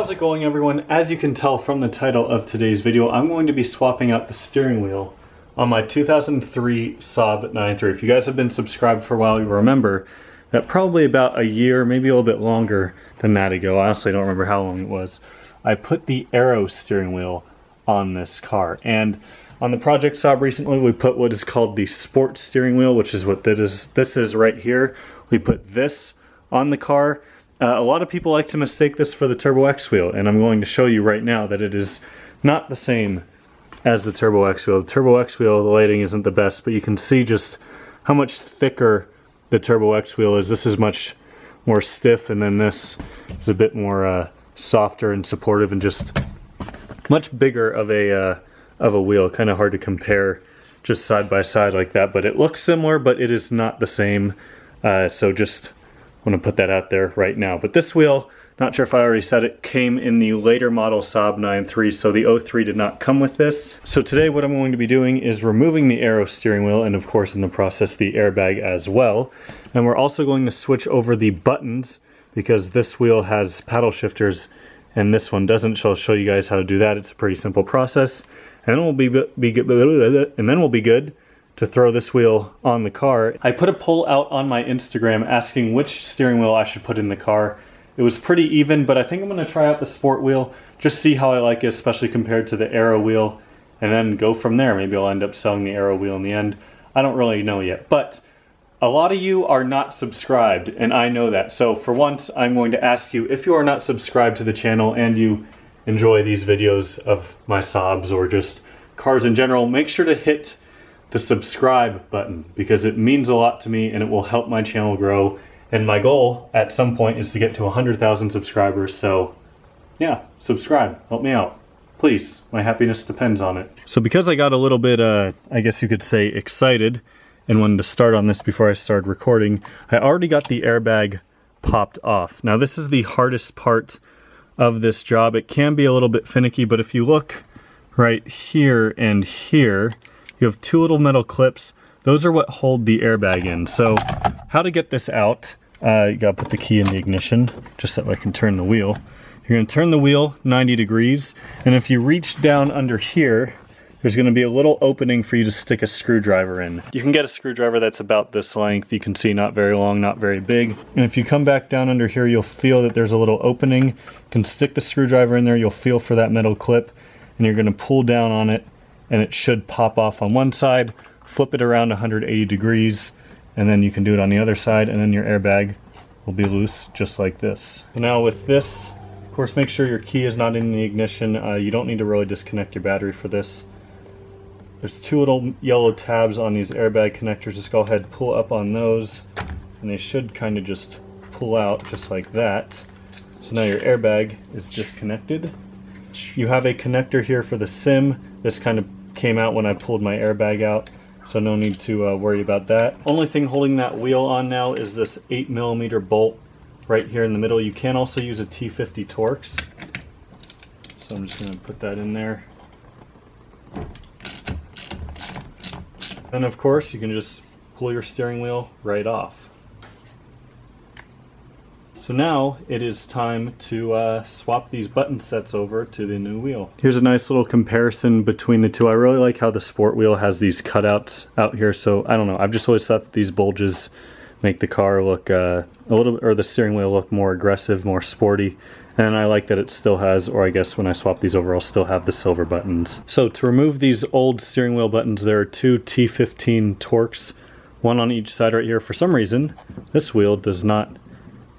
How's it going, everyone? As you can tell from the title of today's video, I'm going to be swapping out the steering wheel on my 2003 Saab 9.3. If you guys have been subscribed for a while, you remember that probably about a year, maybe a little bit longer than that ago, I honestly don't remember how long it was, I put the Aero steering wheel on this car. And on the Project Saab recently, we put what is called the Sport steering wheel, which is what this is right here. We put this on the car. A lot of people like to mistake this for the Turbo X wheel, and I'm going to show you right now that it is not the same as the Turbo X wheel. The Turbo X wheel, the lighting isn't the best, but you can see just how much thicker the Turbo X wheel is. This is much more stiff, and then this is a bit more softer and supportive, and just much bigger of a wheel. Kind of hard to compare just side by side like that, but it looks similar, but it is not the same. So just want to put that out there right now. But this wheel, not sure if I already said it, came in the later model Saab 9.3, so the 03 did not come with this. So today what I'm going to be doing is removing the Aero steering wheel, and of course in the process the airbag as well. And we're also going to switch over the buttons, because this wheel has paddle shifters and this one doesn't. So I'll show you guys how to do that. It's a pretty simple process, and then we'll be good to throw this wheel on the car. I put a poll out on my Instagram asking which steering wheel I should put in the car. It was pretty even, but I think I'm going to try out the Sport wheel, just see how I like it, especially compared to the Aero wheel, and then go from there. Maybe I'll end up selling the Aero wheel in the end. I don't really know yet, but a lot of you are not subscribed, and I know that. So for once, I'm going to ask you, if you are not subscribed to the channel and you enjoy these videos of my Saabs or just cars in general, make sure to hit the subscribe button, because it means a lot to me and it will help my channel grow. And my goal at some point is to get to 100,000 subscribers. So yeah, subscribe, help me out, please. My happiness depends on it. So because I got a little bit, I guess you could say, excited and wanted to start on this before I started recording, I already got the airbag popped off. Now this is the hardest part of this job. It can be a little bit finicky, but if you look right here and here, you have two little metal clips. Those are what hold the airbag in. So how to get this out, you gotta put the key in the ignition, just so I can turn the wheel. You're gonna turn the wheel 90 degrees, and if you reach down under here, there's gonna be a little opening for you to stick a screwdriver in. You can get a screwdriver that's about this length. You can see not very long, not very big. And if you come back down under here, you'll feel that there's a little opening. You can stick the screwdriver in there, you'll feel for that metal clip, and you're gonna pull down on it, and it should pop off on one side, flip it around 180 degrees, and then you can do it on the other side, and then your airbag will be loose, just like this. Now with this, of course, make sure your key is not in the ignition. You don't need to really disconnect your battery for this. There's two little yellow tabs on these airbag connectors. Just go ahead, pull up on those, and they should kind of just pull out just like that. So now your airbag is disconnected. You have a connector here for the SIM. This kind of came out when I pulled my airbag out, so no need to worry about that. Only thing holding that wheel on now is this 8mm bolt right here in the middle. You can also use a T50 Torx, so I'm just going to put that in there. And of course you can just pull your steering wheel right off. So now it is time to swap these button sets over to the new wheel. Here's a nice little comparison between the two. I really like how the Sport wheel has these cutouts out here. So I don't know, I've just always thought that these bulges make the car look a little, or the steering wheel look more aggressive, more sporty. And I like that it still has, or I guess when I swap these over, I'll still have the silver buttons. So to remove these old steering wheel buttons, there are two T15 Torx, one on each side right here. For some reason, this wheel does not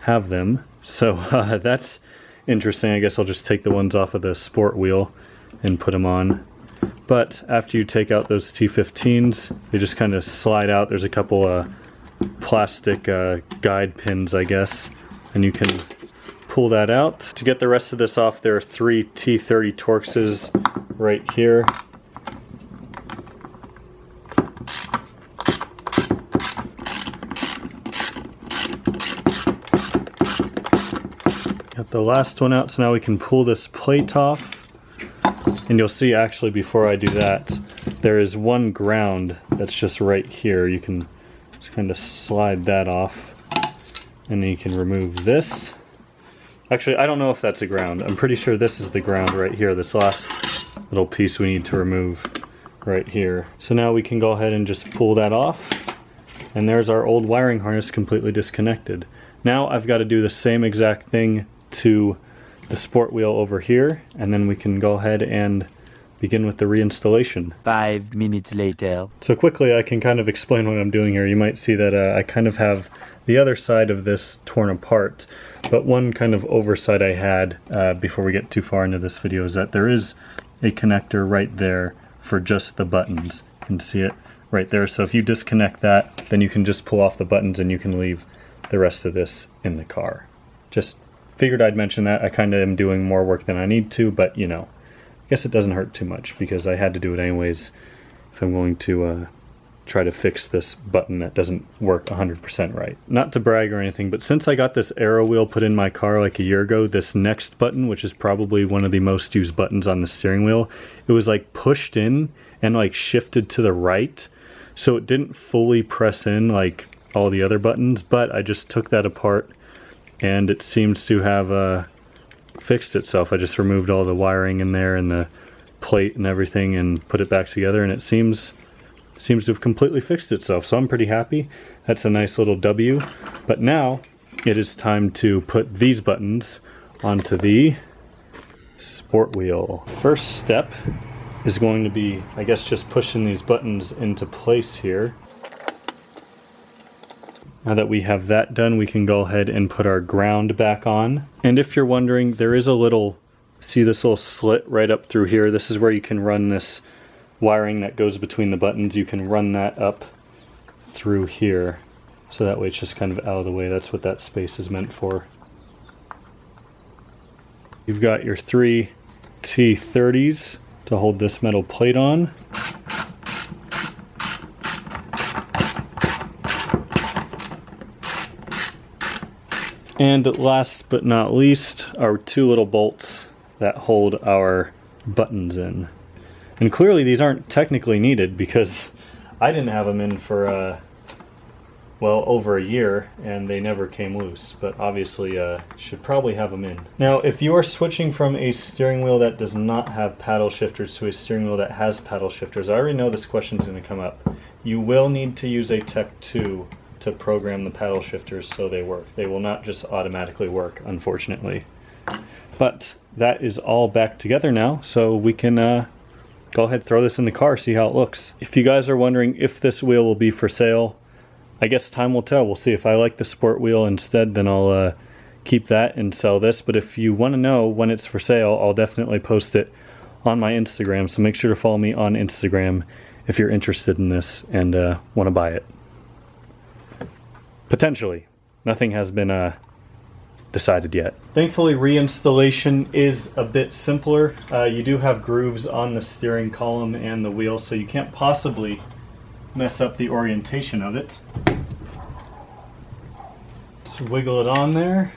have them, so that's interesting. I guess I'll just take the ones off of the Sport wheel and put them on. But after you take out those T15s, they just kind of slide out. There's a couple plastic guide pins, I guess, and you can pull that out. To get the rest of this off, there are three T30 Torxes right here. Got the last one out, so now we can pull this plate off. And you'll see, actually, before I do that, there is one ground that's just right here. You can just kind of slide that off, and then you can remove this. Actually, I don't know if that's a ground. I'm pretty sure this is the ground right here, this last little piece we need to remove right here. So now we can go ahead and just pull that off, and there's our old wiring harness completely disconnected. Now I've got to do the same exact thing to the sport wheel over here, and then we can go ahead and begin with the reinstallation. 5 minutes later. So quickly I can kind of explain what I'm doing here. You might see that I kind of have the other side of this torn apart, but one kind of oversight I had before we get too far into this video is that there is a connector right there for just the buttons. You can see it right there. So if you disconnect that, then you can just pull off the buttons and you can leave the rest of this in the car. Just figured I'd mention that. I kind of am doing more work than I need to, but you know, I guess it doesn't hurt too much because I had to do it anyways if I'm going to try to fix this button that doesn't work 100% right. Not to brag or anything, but since I got this arrow wheel put in my car like a year ago, this next button, which is probably one of the most used buttons on the steering wheel, it was like pushed in and like shifted to the right, so it didn't fully press in like all the other buttons, but I just took that apart and it seems to have fixed itself. I just removed all the wiring in there and the plate and everything and put it back together, and it seems to have completely fixed itself, so I'm pretty happy. That's a nice little W. But now it is time to put these buttons onto the sport wheel. First step is going to be, I guess, just pushing these buttons into place here. Now that we have that done, we can go ahead and put our ground back on. And if you're wondering, there is a little, see this little slit right up through here? This is where you can run this wiring that goes between the buttons. You can run that up through here, so that way it's just kind of out of the way. That's what that space is meant for. You've got your 3 T30s to hold this metal plate on. And last but not least, our 2 little bolts that hold our buttons in. And clearly these aren't technically needed because I didn't have them in for, well, over a year, and they never came loose. But obviously should probably have them in. Now, if you are switching from a steering wheel that does not have paddle shifters to a steering wheel that has paddle shifters, I already know this question's going to come up. You will need to use a Tech 2 to program the paddle shifters so they work. They will not just automatically work, unfortunately. But that is all back together now, so we can go ahead and throw this in the car, see how it looks. If you guys are wondering if this wheel will be for sale, I guess time will tell. We'll see. If I like the sport wheel instead, then I'll keep that and sell this. But if you want to know when it's for sale, I'll definitely post it on my Instagram, so make sure to follow me on Instagram if you're interested in this and want to buy it. Potentially. Nothing has been decided yet. Thankfully, reinstallation is a bit simpler. You do have grooves on the steering column and the wheel, so you can't possibly mess up the orientation of it. Just wiggle it on there,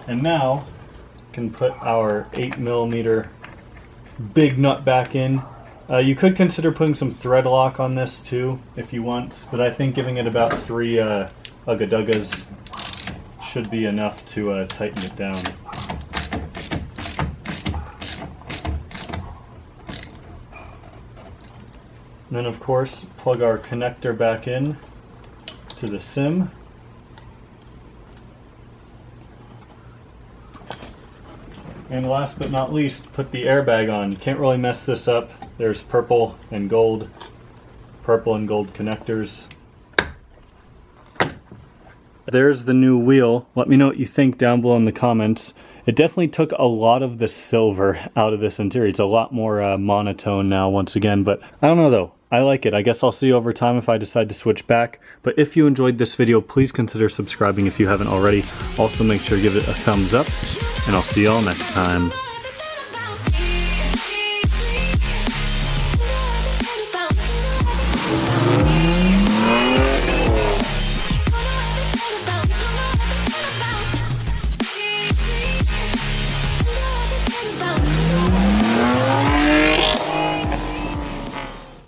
and now we can put our 8mm big nut back in. You could consider putting some thread lock on this too if you want, but I think giving it about 3 ugga-duggas should be enough to tighten it down. And then of course plug our connector back in to the sim. And last but not least, put the airbag on. You can't really mess this up. There's purple and gold connectors. There's the new wheel. Let me know what you think down below in the comments. It definitely took a lot of the silver out of this interior. It's a lot more monotone now once again, but I don't know though. I like it. I guess I'll see you over time if I decide to switch back. But if you enjoyed this video, please consider subscribing if you haven't already. Also make sure to give it a thumbs up, and I'll see y'all next time.